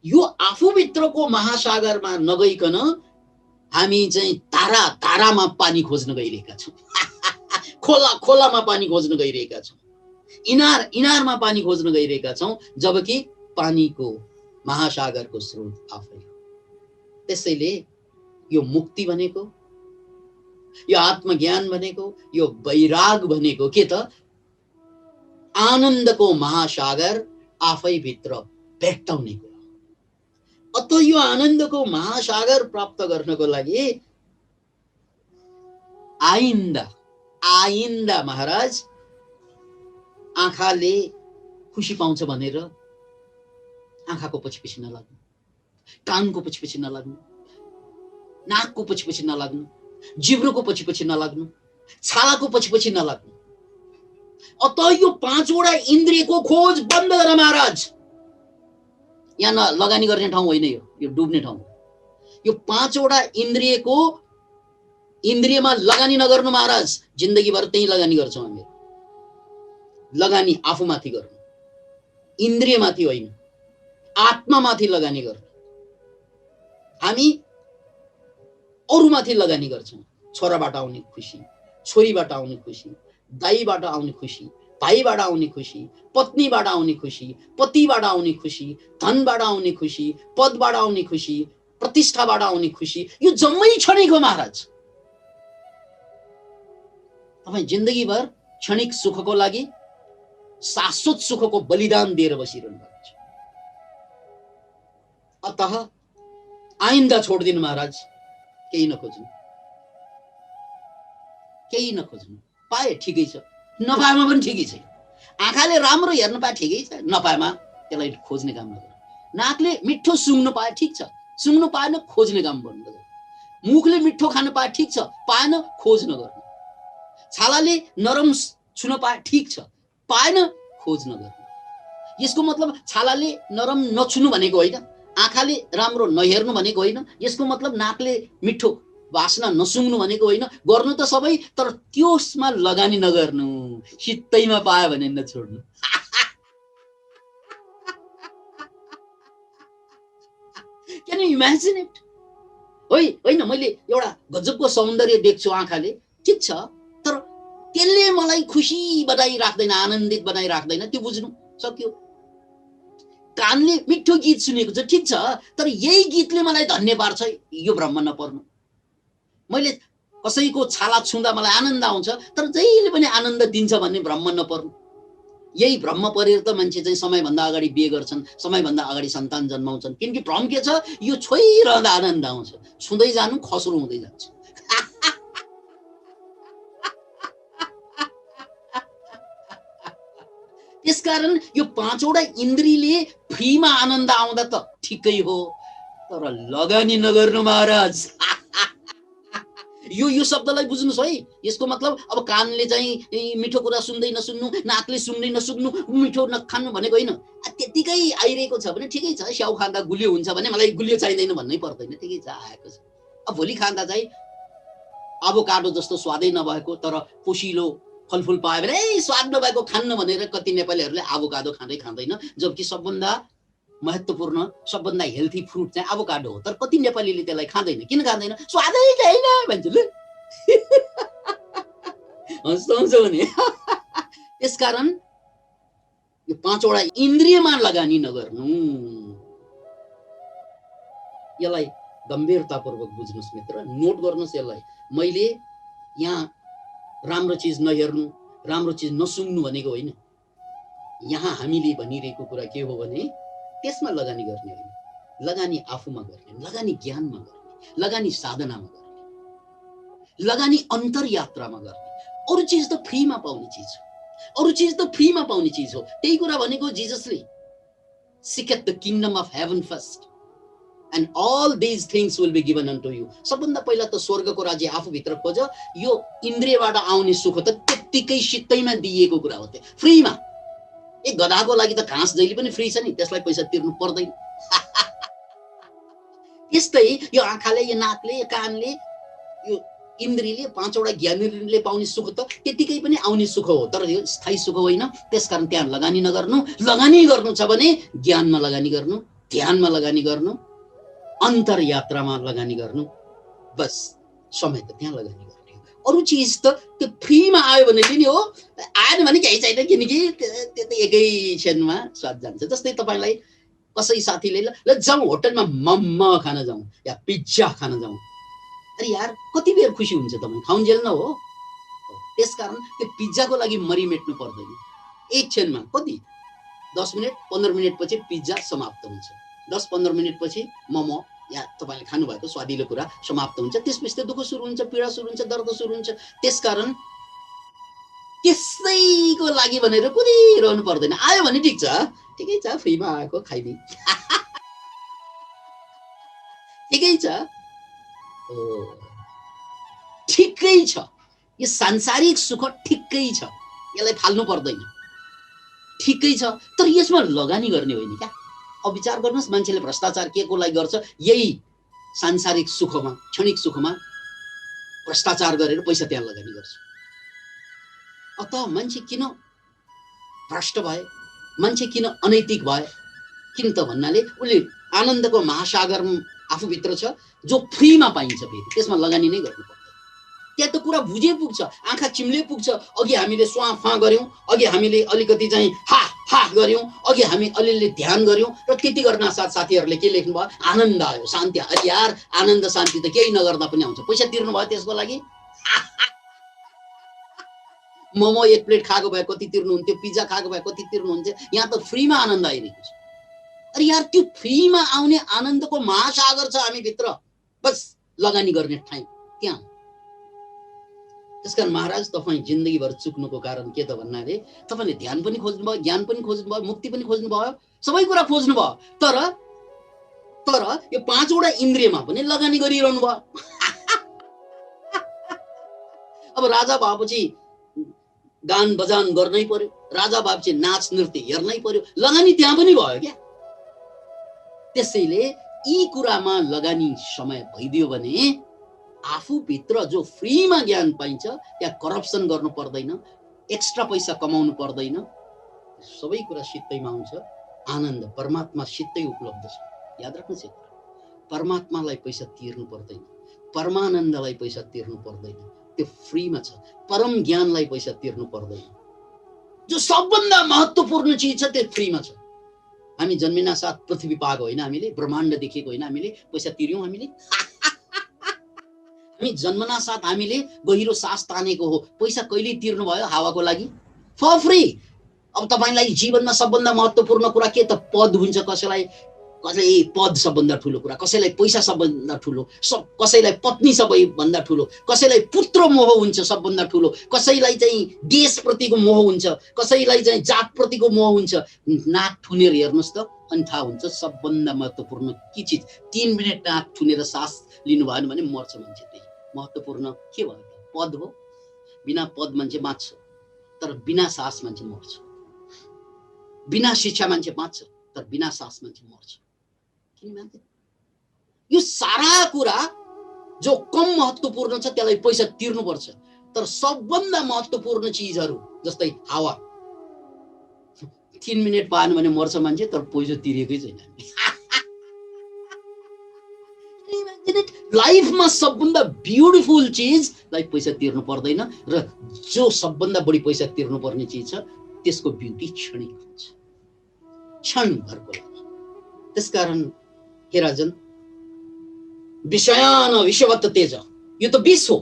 यो आफूभित्रको महासागरमा नगइकन हामी चाहिँ तारामा पानी खोज्न गइरहेका छौँ, खोलामा पानी खोज्न गइरहेका छौँ, इनारमा पानी खोज्न गइरहेका छौँ, जबकि पानीको महासागरको स्रोत आफै हो। त्यसैले यो मुक्ति भनेको, यो आत्मज्ञान भनेको, यो वैराग भनेको के त, आनन्दको महासागर आफै भित्र भेट्टाउने कुरा। अतः यो आनन्दको महासागर प्राप्त गर्नको लागि आइन्दा महाराज, आँखाले खुसी पाउँछ भनेर आँखाको पछि नलाग्नु, कानको पछि नलाग्नु, नाकको पछि नलाग्नु, जिब्रोको पछि नलाग्नु, छालाको पछि नलाग्नु। अतः यो 5 वटा इन्द्रियको खोज बन्द गर महाराज। यहाँ लगानी गर्ने ठाउँ होइन, यो डुब्ने ठाउँ। यो 5 वटा इन्द्रियमा लगानी नगर्नु महाराज। जिन्दगीभर त्यही लगानी गर्छौँ हामी। लगानी आफूमाथि गर्नु, इन्द्रियमाथि होइन, आत्मामाथि लगानी गर्नु। हामी अरूमाथि लगानी गर्छौँ। छोराबाट आउने खुसी, छोरीबाट आउने खुसी, दाइबाट आउने खुसी, भाइबाट आउने खुसी, पत्नीबाट आउने खुसी, पतिबाट आउने खुसी, धनबाट आउने खुसी, पदबाट आउने खुसी, प्रतिष्ठाबाट आउने खुसी, यो जम्मै क्षणिक हो महाराज। तपाईँ जिन्दगीभर क्षणिक सुखको लागि शाश्वत सुखको बलिदान दिएर बसिरहनु भएको छ। अतः आइन्दा छोड्दिनु महाराज, केही नखोज्नु। पाए ठिकै छ, नपाएमा पनि ठिकै छ। आँखाले राम्रो हेर्न पाए ठिकै छ, नपाएमा त्यसलाई खोज्ने काम नगर। नाकले मिठो सुँग्नु पाए ठिक छ, सुँग्नु पाएन खोज्ने काम बन्द गर्नु। मुखले मिठो खान पाए ठिक छ, पाएन खोज नगर्नु। छालाले नरम छुन पाए ठिक छ, पाएन खोज नगर्नु। यसको मतलब छालाले नरम नछुनु भनेको होइन, आँखाले राम्रो नहेर्नु भनेको होइन, यसको मतलब नाकले मिठो वासना नसुङ्नु भनेको होइन। गर्नु त सबै, तर त्यसमा लगानी नगर्नु, सित्तैमा पायो भने नछोड्नु। Can you imagine it? होइन, मैले एउटा गजबको सौन्दर्य देख्छु आँखाले, ठिक छ, तर त्यसले मलाई खुसी बनाइराख्दैन, आनन्दित बनाइराख्दैन, त्यो बुझ्नु सक्यो। कानले मिठो गीत सुनेको छ, ठिक छ, तर यही गीतले मलाई धन्य पार्छ, यो भ्रममा नपर्नु। मैले कसैको छाला छुँदा मलाई आनन्द आउँछ, तर जहिले पनि आनन्द दिन्छ भन्ने भ्रममा नपर्नु। यही भ्रममा परेर त मान्छे चाहिँ समयभन्दा अगाडि बिहे गर्छन्, समयभन्दा अगाडि सन्तान जन्माउँछन्। किनकि भ्रम के छ, यो छोइरहँदा आनन्द आउँछ, छुँदै जानु खस्रो हुँदै जान्छ। त्यसकारण यो पाँचवटा इन्द्रियले फ्रीमा आनन्द आउँदा त ठिकै हो, तर लगानी नगर्नु महाराज। यो शब्दलाई बुझ्नुस् है। यसको मतलब अब कानले चाहिँ मिठो कुरा सुन्दै नसुन्नु, नाकले सुन्दै नसुन्नु, मिठो नखानु भनेको होइन। त्यतिकै आइरहेको छ भने ठिकै छ, स्याउ खाँदा गुलियो हुन्छ भने मलाई गुलियो चाहिँदैन भन्नै पर्दैन, ठिकै छ, आएको छ। अब भोलि खाँदा चाहिँ अभोकाडो जस्तो स्वादै नभएको तर पोसिलो फलफुल पायो भने स्वाद नभएको खान्न भनेर कति नेपालीहरूले अभोकाडो खाँदैन, जबकि सबभन्दा महत्त्वपूर्ण, सबभन्दा हेल्थी फ्रुट चाहिँ अभोकाडो हो। तर कति नेपालीले त्यसलाई खाँदैन। किन खाँदैन? स्वादै छैन भन्छ ल। हँसाउँछौ नि। त्यसकारण यो पाँचवटा इन्द्रियमा लगानी नगर्नु, यसलाई गम्भीरतापूर्वक बुझ्नुस् मित्र, नोट गर्नुस् यसलाई। मैले यहाँ राम्रो चिज नहेर्नु, राम्रो चिज नसुन्नु भनेको होइन। यहाँ हामीले भनिरहेको कुरा के हो भने त्यसमा लगानी गर्ने होइन, लगानी आफूमा गर्ने, लगानी ज्ञानमा गर्ने, लगानी साधनामा गर्ने, लगानी अन्तरयात्रामा गर्ने। अरू चिज त फ्रीमा पाउने चिज हो, अरू चिज त फ्रीमा पाउने चिज हो। त्यही कुरा भनेको जिजसले, seek the kingdom of heaven first and all these things will be given unto you। सबभन्दा पहिला त स्वर्गको राज्य आफूभित्र खोज। यो इन्द्रियबाट आउने सुख त त्यत्तिकै सित्तैमा दिएको कुरा हो, त्यो फ्रीमा। एक गधाको लागि त घाँस जहिले पनि फ्री छ नि, त्यसलाई पैसा तिर्नु पर्दैन। त्यस्तै यो आँखाले, यो नाकले, यो कानले, यो इन्द्रियले, पाँचवटा ज्ञानेन्द्रियले पाउने सुख त त्यतिकै पनि आउने सुख हो, तर यो स्थायी सुख होइन। त्यसकारण त्यहाँ लगानी नगर्नु। लगानी गर्नु छ भने ज्ञानमा लगानी गर्नु, ध्यानमा लगानी गर्नु, अन्तरयात्रामा लगानी गर्नु, बस समय त त्यहाँ लगानी गर्नु। अरू चिज त त्यो फ्रीमा आयो भने लिने हो, आएन भने केही छैन, किनकि त्यो त एकै क्षणमा स्वाद जान्छ। जस्तै तपाईँलाई कसै साथीले ल जाउँ होटलमा मोमो खान जाउँ या पिज्जा खान जाउँ, अरे यार कति बेर खुसी हुन्छ तपाईँ, खाउन्जेल न हो। त्यसकारण त्यो पिज्जाको लागि मरिमेट्नु पर्दैन, एक क्षणमा कति 10 मिनट 15 मिनट पछि पिज्जा समाप्त हुन्छ, 10-15 मिनट पछि मोमो या तपाईँले खानुभएको स्वादिलो कुरा समाप्त हुन्छ। त्यसपछि दुःख सुरु हुन्छ, पीडा सुरु हुन्छ, दर्द सुरु हुन्छ। त्यसकारण त्यसैको लागि भनेर कुदिरहनु पर्दैन। आयो भने ठिक छ, ठिकै छ, फ्रीमा आएको खाइदिए ठिकै छ, ठिकै छ। यो सांसारिक सुख ठिकै छ, यसलाई फाल्नु पर्दैन, ठिकै छ, तर यसमा लगानी गर्ने होइन क्या। अब विचार गर्नुहोस्, मान्छेले भ्रष्टाचार के को लागि गर्छ? यही सांसारिक सुखमा, क्षणिक सुखमा भ्रष्टाचार गरेर पैसा त्यहाँ लगानी गर्छ। अत मान्छे किन भ्रष्ट भए, मान्छे किन अनैतिक भए? किन त भन्नाले उसले आनन्दको महासागर आफूभित्र छ, जो फ्रीमा पाइन्छ, फेरि त्यसमा लगानी नै गर्नु पर्दैन। त्यहाँ त कुरा बुझे पुग्छ, आँखा चिम्ले पुग्छ। अघि हामीले स्वाँ फाँ गऱ्यौँ, अघि हामीले अलिकति चाहिँ हा हा गऱ्यौँ, अघि हामी अलिअलि ध्यान गऱ्यौँ, र त्यति गर्न साथ साथीहरूले के लेख्नु भयो? आनन्द आयो, शान्ति। अरे यार, आनन्द शान्ति त केही नगर्दा पनि आउँछ। पैसा तिर्नु भयो त्यसको लागि? मोमो एक प्लेट खाएको भए कति तिर्नुहुन्थ्यो, पिज्जा खाएको भए कति तिर्नुहुन्थ्यो। यहाँ त फ्रीमा आनन्द आइरहेको छ। अरे यार, त्यो फ्रीमा आउने आनन्दको महासागर छ हामी भित्र, बस लगानी गर्ने ठाउँ त्यहाँ। त्यसकारण महाराज, तपाईँ जिन्दगीभर चुक्नुको कारण के त भन्नाले तपाईँले ध्यान पनि खोज्नुभयो, ज्ञान पनि खोज्नुभयो, मुक्ति पनि खोज्नुभयो, सबै कुरा खोज्नुभयो, तर तर यो 5वटा इन्द्रियमा पनि लगानी गरिरहनु भयो। अब राजा भएपछि गान बजान गर्नै पर्यो, राजा भएपछि नाच नृत्य हेर्नै पर्यो, लगानी त्यहाँ पनि भयो क्या। त्यसैले यी कुरामा लगानी समय भइदियो भने आफूभित्र जो फ्रीमा ज्ञान पाइन्छ त्यहाँ करप्सन गर्नु पर्दैन, एक्स्ट्रा पैसा कमाउनु पर्दैन, सबै कुरा सित्तैमा हुन्छ। आनन्द परमात्मा सित्तै उपलब्ध छ। याद राख्नुहोस् एक कुरा, परमात्मालाई पैसा तिर्नु पर्दैन, परमानन्दलाई पैसा तिर्नु पर्दैन, त्यो फ्रीमा छ। परम ज्ञानलाई पैसा तिर्नु पर्दैन। जो सबभन्दा महत्त्वपूर्ण चिज छ त्यो फ्रीमा छ। हामी जन्मिना साथ पृथ्वी पाएको होइन, हामीले ब्रह्माण्ड देखेको होइन, हामीले पैसा तिर्यौँ। हामी जन्मना साथ हामीले गहिरो सास तानेको हो, पैसा कहिले तिर्नु भयो हावाको लागि? For free. अब तपाईलाई जीवनमा सबभन्दा महत्त्वपूर्ण कुरा के त? पद हुन्छ। कसैलाई पद सबभन्दा ठुलो कुरा, कसैलाई पैसा सबभन्दा ठुलो, कसैलाई पत्नी सबैभन्दा ठुलो, कसैलाई पुत्र मोह हुन्छ सबभन्दा ठुलो, कसैलाई चाहिँ देशप्रतिको मोह हुन्छ, कसैलाई चाहिँ जातप्रतिको मोह हुन्छ। नाक ठुनेर हेर्नुहोस् त, अनि थाहा हुन्छ सबभन्दा महत्त्वपूर्ण के चिज। 3 मिनट नाक ठुनेर सास लिनु भएन भने मर्छ मान्छे। त्यही महत्त्वपूर्ण के भयो? पद हो। बिना पद मान्छे बाँच्छ, तर बिना सास मान्छे मर्छ। बिना शिक्षा मान्छे बाँच्छ, तर बिना सास मान्छे मर्छ। किन मान्छे? यो सारा कुरा जो कम महत्त्वपूर्ण छ त्यसलाई पैसा तिर्नुपर्छ, तर सबभन्दा महत्त्वपूर्ण चिजहरू जस्तै हावा 3 मिनट पाएन भने मर्छ मान्छे, तर पैसा तिरेकै छैन। लाइफमा सबभन्दा ब्युटिफुल चिजलाई पैसा तिर्नु पर्दैन, र जो सबभन्दा बढी पैसा तिर्नुपर्ने चिज छ त्यसको ब्युटी क्षणिक हुन्छ, क्षणभरको लागि। त्यसकारण हे राजन, विषयान विषवत तेज, यो त विष हो।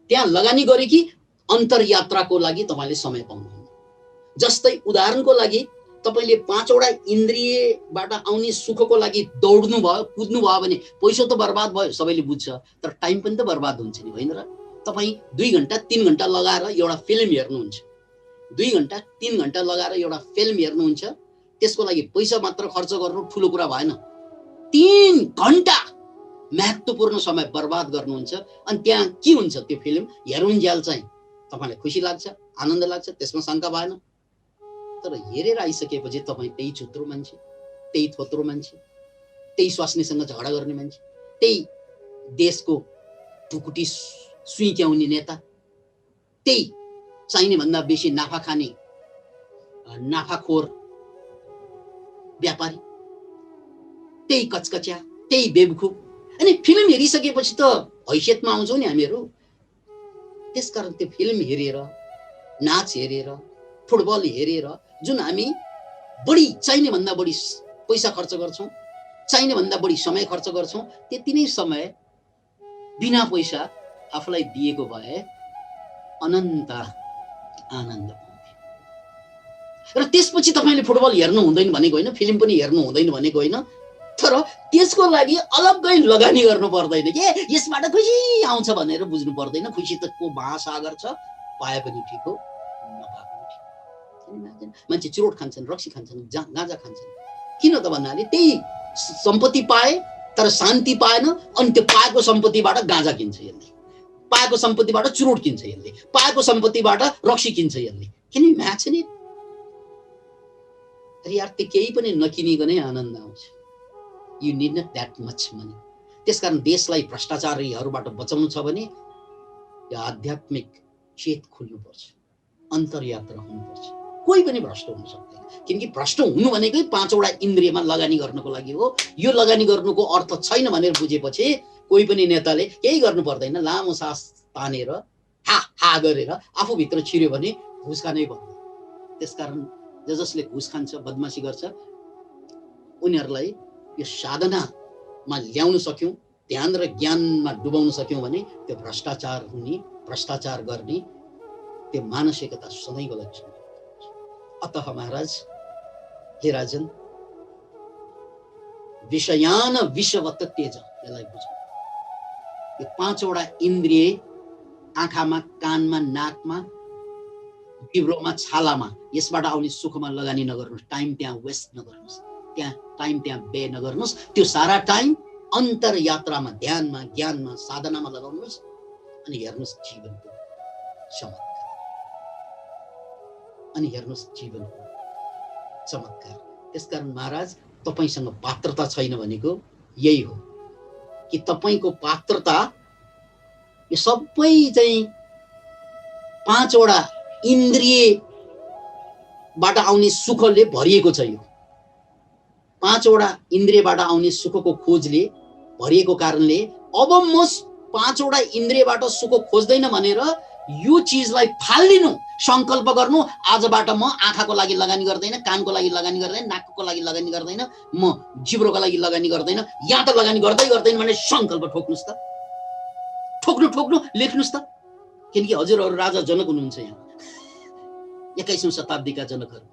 त्यहाँ लगानी गरे कि अन्तरयात्राको लागि तपाईले समय पाउनुहुन्न। जस्तै उदाहरणको लागि तपाईले 5वटा इन्द्रियबाट आउने सुखको लागि दौड्नु भयो, कुद्नु भयो भने पैसा त बर्बाद भयो, सबैले बुझ्छ, तर टाइम पनि त बर्बाद हुन्छ नि, होइन र? तपाई 2 घण्टा 3 घण्टा लगाएर एउटा फिल्म हेर्नुहुन्छ, 2 घण्टा 3 घण्टा लगाएर एउटा फिल्म हेर्नुहुन्छ, त्यसको लागि पैसा मात्र खर्च गर्नु ठुलो कुरा भएन। 3 घण्टा महत्त्वपूर्ण समय बर्बाद गर्नुहुन्छ, अनि त्यहाँ के हुन्छ? त्यो फिल्म हेरुन्जेल चाहिँ तपाईलाई खुसी लाग्छ, आनन्द लाग्छ, त्यसमा शंका भएन। तर हेरेर आइसकेपछि तपाई त्यही चुत्रो मान्छे, त्यही थोत्रो मान्छे, त्यही स्वास्नीसँग झगडा गर्ने मान्छे, त्यही देशको ढुकुटी सुइक्याउने नेता, त्यही चाहिने भन्दा बेसी नाफा खाने नाफाखोर व्यापारी, त्यही कचकच्या, त्यही बेवकुफ। अनि फिल्म हेरिसकेपछि त हैसियतमा आउँछौँ नि हामीहरू। त्यसकारण त्यो फिल्म हेरेर, नाच हेरेर, फुटबल हेरेर जुन हामी बढी चाहिने भन्दा बढी पैसा खर्च गर्छौँ, चाहिने भन्दा बढी समय खर्च गर्छौँ, त्यति नै समय बिना पैसा आफूलाई दिएको भए अनन्त आनन्द पाउँथे। र त्यसपछि तपाईले फुटबल हेर्नु हुँदैन भनेको होइन, फिल्म पनि हेर्नु हुँदैन भनेको होइन, तर त्यसको लागि अलग्गै लगानी गर्नु पर्दैन के यसबाट खुसी आउँछ भनेर बुझ्नु पर्दैन। खुसी त को महासागर छ, पाए पनि ठिक हो, नपाए पनि ठिक। मान्छे चुरोट खान्छन्, रक्सी खान्छन्, गाँजा खान्छन्, किन त भन्नाले त्यही सम्पत्ति पाए तर शान्ति पाएन, अनि त्यो पाएको सम्पत्तिबाट गाँजा किन्छ यसले, पाएको सम्पत्तिबाट चुरोट किन्छ यसले, पाएको सम्पत्तिबाट रक्सी किन्छ यसले। किन म्याच नि? अरे यार, त्यो केही पनि नकिनिकनै आनन्द आउँछ। You need not that much money. त्यसकारण देशलाई भ्रष्टाचारीहरूबाट बचाउनु छ भने यो आध्यात्मिक चेत खुल्नुपर्छ, अन्तरयात्रा हुनुपर्छ। कोही पनि भ्रष्ट हुन सक्दैन, किनकि भ्रष्ट हुनु भनेकै 5वटा इन्द्रियमा लगानी गर्नको लागि हो। यो लगानी गर्नुको अर्थ छैन भनेर बुझेपछि कोही पनि नेताले केही गर्नु पर्दैन, लामो सास तानेर हा हा गरेर आफूभित्र छिर्यो भने घुस खानै पर्दैन। त्यसकारण जसले घुस खान्छ, बदमासी गर्छ, उनीहरूलाई यो साधनामा ल्याउन सक्यौं, ध्यान र ज्ञानमा डुबाउन सक्यौं भने त्यो भ्रष्टाचार हुने, भ्रष्टाचार गर्ने त्यो मानसिकता सधैँको लागि छ। अतः महाराज, हे राजन, विषयान विषवत तेज, यसलाई बुझ्नु। यो 5वटा इन्द्रिय आँखामा, कानमा, नाकमा, जिब्रोमा, छालामा, यसबाट आउने सुखमा लगानी नगर्नुहोस्, टाइम त्यहाँ वेस्ट नगर्नुहोस्। त्यहाँ टाइम त्यहाँ व्यय नगर्नुहोस्। त्यो सारा टाइम अन्तर यात्रामा, ध्यानमा, ज्ञानमा, साधनामा लगाउनुहोस् अनि हेर्नुहोस् जीवनको चमत्कार। अनि हेर्नुहोस् जीवनको चमत्कार। त्यसकारण महाराज, तपाईसँग पात्रता छैन भनेको यही हो कि तपाईको पात्रता यो सबै चाहिँ 5 वटा इन्द्रियबाट आउने सुखले भरिएको छ। यो 5 वटा इन्द्रियबाट आउने सुखको खोजले भरिएको कारणले अब म 5 वटा इन्द्रियबाट सुख खोज्दैन भनेर यो चिजलाई फाल्दिनु, संकल्प गर्नु, आजबाट म आँखाको लागि लगानी गर्दैन, कानको लागि लगानी गर्दैन, नाकको लागि लगानी गर्दैन, म जिब्रोको लागि लगानी गर्दैन, यहाँ त लगानी गर्दै गर्दैन भने संकल्प ठोक्नुस् त। ठोक्नु लेख्नुस् त। किनकि हजुरहरू राजा जनक हुनुहुन्छ। यहाँ 21औं शताब्दीका जनकहरू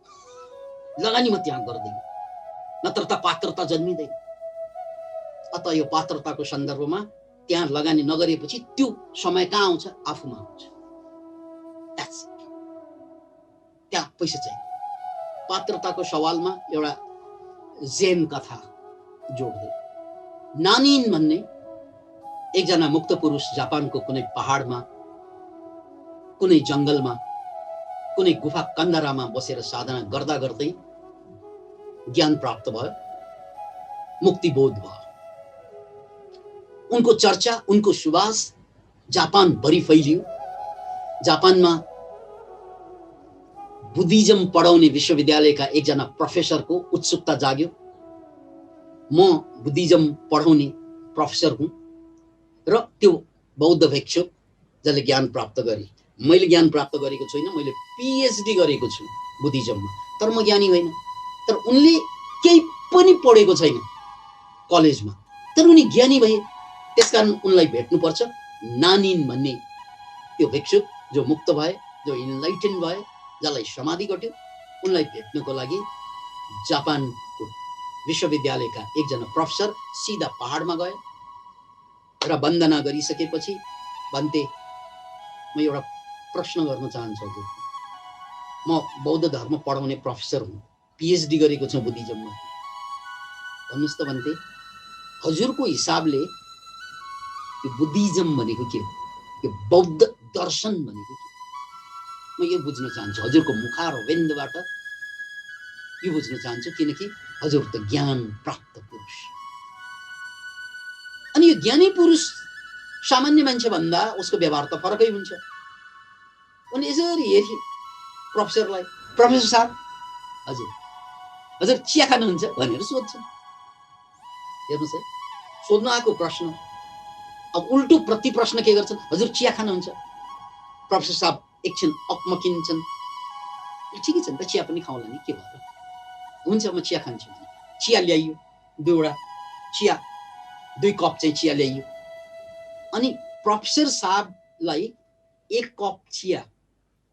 लगानी म त्यहाँ गर्दैन, नत्र त पात्रता जन्मिँदैन। अत यो पात्रताको सन्दर्भमा त्यहाँ लगानी नगरेपछि त्यो समय कहाँ आउँछ? आफूमा आउँछ। त्यहाँ पैसा चाहियो। पात्रताको सवालमा एउटा जेन कथा जोड्दै, नानिन भन्ने एकजना मुक्त पुरुष जापानको कुनै पहाडमा, कुनै जंगलमा, कुनै गुफा कन्दरामा बसेर साधना गर्दा गर्दै ज्ञान प्राप्त भयो, मुक्तिबोध भयो। उनको चर्चा, उनको सुवास जापान भरि फैलियो। जापानमा बुद्धिज्म पढाउने विश्वविद्यालयका एकजना प्रोफेसरको उत्सुकता जाग्यो। म बुद्धिज्म पढाउने प्रोफेसर हुँ र त्यो बौद्ध भिक्षु जसले ज्ञान प्राप्त गरे। मैले ज्ञान प्राप्त गरेको छैन, मैले पीएचडी गरेको छु बुद्धिज्ममा, तर म ज्ञानी होइन। तर उनले केही पनि पढेको छैन कलेजमा, तर उनी ज्ञानी भए। त्यसकारण उनलाई भेट्नुपर्छ। नानिन भन्ने त्यो भिक्षु जो मुक्त भए, जो इनलाइटेन भए, जसलाई समाधि घट्यो, उनलाई भेट्नको लागि जापानको विश्वविद्यालयका एकजना प्रोफेसर सिधा पहाडमा गए र वन्दना गरिसकेपछि भन्थे, म एउटा प्रश्न गर्न चाहन्छु हजुर। म बौद्ध धर्म पढाउने प्रोफेसर हुँ, पीएचडी गरेको छु बुद्धिज्ममा। भन्नुस् त भन्थे, हजुरको हिसाबले यो बुद्धिज्म भनेको के हो? यो बौद्ध दर्शन भनेको के? म यो बुझ्न चाहन्छु हजुरको मुखारविन्दबाट यो बुझ्न चाहन्छु, किनकि हजुर त ज्ञान प्राप्त पुरुष। अनि यो ज्ञानी पुरुष सामान्य मान्छे भन्दा उसको व्यवहार त फरकै हुन्छ। उनी यसरी हेरी प्रोफेसरलाई, प्रोफेसर साहब, हजुर हजुर चिया खानुहुन्छ भनेर सोध्छन्। हेर्नुहोस् है, सोध्न आएको प्रश्न। अब उल्टो प्रति प्रश्न के गर्छन्? हजुर चिया खानुहुन्छ? प्रोफेसर साहब एकछिन अकमकिन्छन्। ठिकै छ नि त, चिया पनि खाउँला नि, के भयो? हुन्छ, म चिया खान्छु। चिया ल्याइयो, 2 चिया, 2 कप चाहिँ चिया ल्याइयो। अनि प्रोफेसर साहबलाई 1 कप चिया,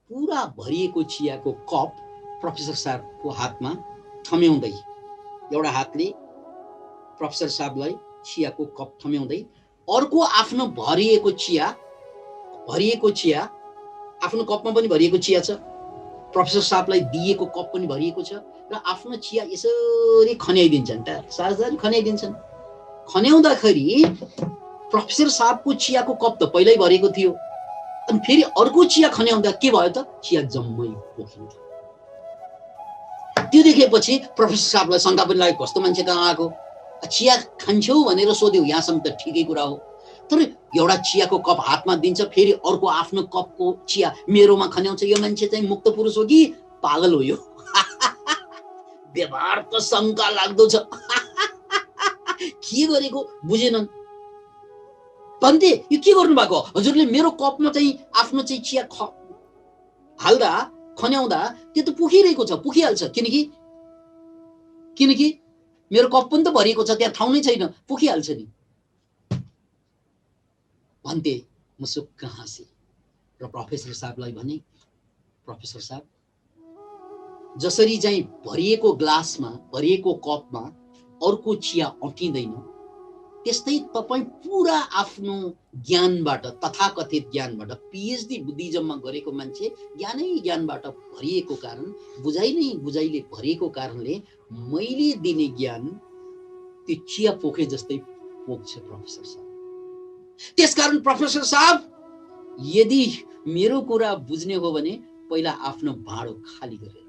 पुरा भरिएको चियाको कप प्रोफेसर साहबको हातमा थम्याउँदै, एउटा हातले प्रोफेसर साहबलाई चियाको कप थम्याउँदै, अर्को आफ्नो भरिएको चिया, आफ्नो कपमा पनि भरिएको चिया छ, प्रोफेसर साहबलाई दिएको कप पनि भरिएको छ, र आफ्नो चिया यसरी खन्याइदिन्छन्। साझारी खन्याइदिन्छन्। खन्याउँदाखेरि प्रोफेसर साहबको चियाको कप त पहिल्यै भरेको थियो, अनि फेरि अर्को चिया खन्याउँदा के भयो त? चिया जम्मै पोखिन्छ। त्यो देखेपछि प्रोफेसर साहबलाई शङ्का पनि लाग्यो, कस्तो मान्छे कहाँ आएको, चिया खान्छौ भनेर सोध्यो, यहाँसम्म त ठिकै कुरा हो। तर एउटा चियाको कप हातमा दिन्छ, फेरि अर्को आफ्नो कपको चिया मेरोमा खन्याउँछ, यो मान्छे चाहिँ मुक्त पुरुष हो कि पागल हो? यो व्यवहार त शङ्का लाग्दो छ। के गरेको बुझेनन्। भन्थे, यो के गर्नु भएको? हजुरले मेरो कपमा चाहिँ आफ्नो चाहिँ चिया हाल्दा, खन्याउँदा त्यो त पोखिरहेको छ, पोखिहाल्छ, किनकि मेरो कप पनि त भरिएको छ, त्यहाँ ठाउँ नै छैन, पोखिहाल्छ नि भन्थे। मुसुक्क हाँसे र प्रोफेसर साहबलाई भने, प्रोफेसर साहब, जसरी चाहिँ भरिएको ग्लासमा, भरिएको कपमा अर्को चिया अटिँदैन, त्यस्तै तपाईँ पुरा आफ्नो ज्ञानबाट, तथाकथित ज्ञानबाट, पिएचडी बुद्धिज्ममा गरेको मान्छे ज्ञानै ज्ञानबाट भरिएको कारण, बुझाइ नै बुझाइले भरिएको कारणले मैले दिने ज्ञान त्यो चिया पोखे जस्तै पोख्छ प्रोफेसर साहब। त्यसकारण प्रोफेसर साहब, यदि मेरो कुरा बुझ्ने हो भने पहिला आफ्नो भाँडो खाली गरेर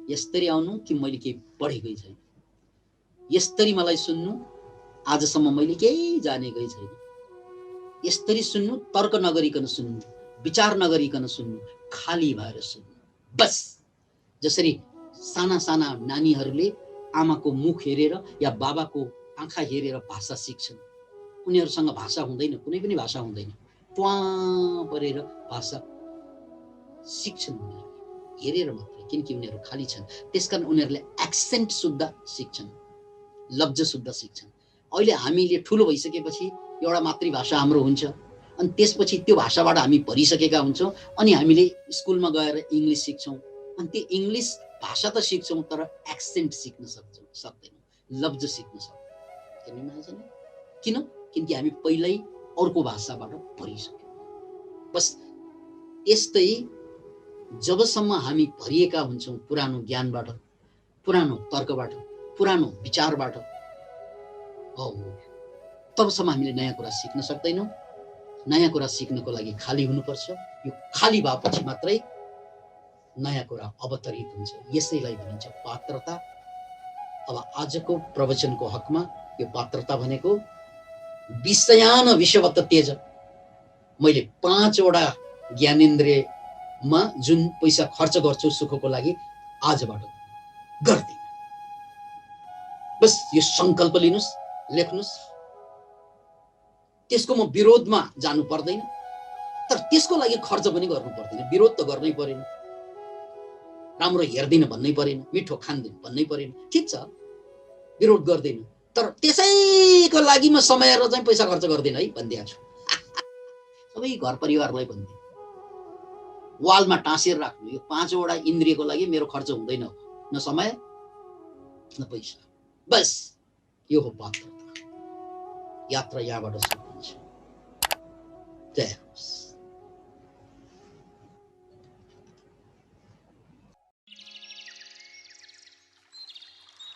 यसरी आउनु कि मैले केही पढेकै छैन, यसरी मलाई सुन्नु, आजसम्म मैले केही जानेकै छैन, यसरी सुन्नु, तर्क नगरिकन सुन्नु, विचार नगरिकन सुन्नु, खाली भएर सुन्नु, बस। जसरी साना साना नानीहरूले आमाको मुख हेरेर या बाबाको आँखा हेरेर भाषा सिक्छन्, उनीहरूसँग भाषा हुँदैन, कुनै पनि भाषा हुँदैन, ट्वा परेर भाषा सिक्छन् उनीहरूले हेरेर मात्रै, किनकि उनीहरू खाली छन्। त्यसकारण उनीहरूले एक्सेन्ट शुद्ध सिक्छन्, लब्ज शुद्ध सिक्छन्। अहिले हामीले ठुलो भइसकेपछि एउटा मातृभाषा हाम्रो हुन्छ, अनि त्यसपछि त्यो भाषाबाट हामी भरिसकेका हुन्छौँ, अनि हामीले स्कुलमा गएर इङ्ग्लिस सिक्छौँ, अनि त्यो इङ्ग्लिस भाषा त सिक्छौँ तर एक्सेन्ट सिक्न सक्दैनौँ, लब्ज सिक्न सक्दैनौँ। किन? किनकि हामी पहिल्यै अर्को भाषाबाट भरिसक्यौँ। बस यस्तै जबसम्म हामी भरिएका हुन्छौँ पुरानो ज्ञानबाट, पुरानो तर्कबाट, पुरानो विचारबाट, तबसम्म हामीले नयाँ कुरा सिक्न सक्दैनौँ। नयाँ कुरा सिक्नको लागि खाली हुनुपर्छ। यो खाली भएपछि मात्रै नयाँ कुरा अवतरित हुन्छ। यसैलाई भनिन्छ पात्रता। अब आजको प्रवचनको हकमा यो पात्रता भनेको विषयान विषवत तेज। मैले 5 वटा ज्ञानेन्द्रियमा जुन पैसा खर्च गर्छु सुखको लागि, आजबाट गर्दिन। बस यो संकल्प लिनुस्, लेख्नुस्। त्यसको म विरोधमा जानु पर्दैन, तर त्यसको लागि खर्च पनि गर्नु पर्दैन। विरोध त गर्नै परेन, राम्रो हेर्दिन भन्नै परेन, मिठो खान्दिन भन्नै परेन, ठिक छ, विरोध गर्दैन, तर त्यसैको लागि म समय र चाहिँ पैसा खर्च गर्दिन है भनिदिएको छु। सबै घर परिवारलाई भनिदिनु, वालमा टाँसेर राख्नु, यो 5 वटा इन्द्रियको लागि मेरो खर्च हुँदैन, न समय न पैसा। बस यो हो पात्रता। यात्रा यहाँबाट सुरु हुन्छ। जय होस्।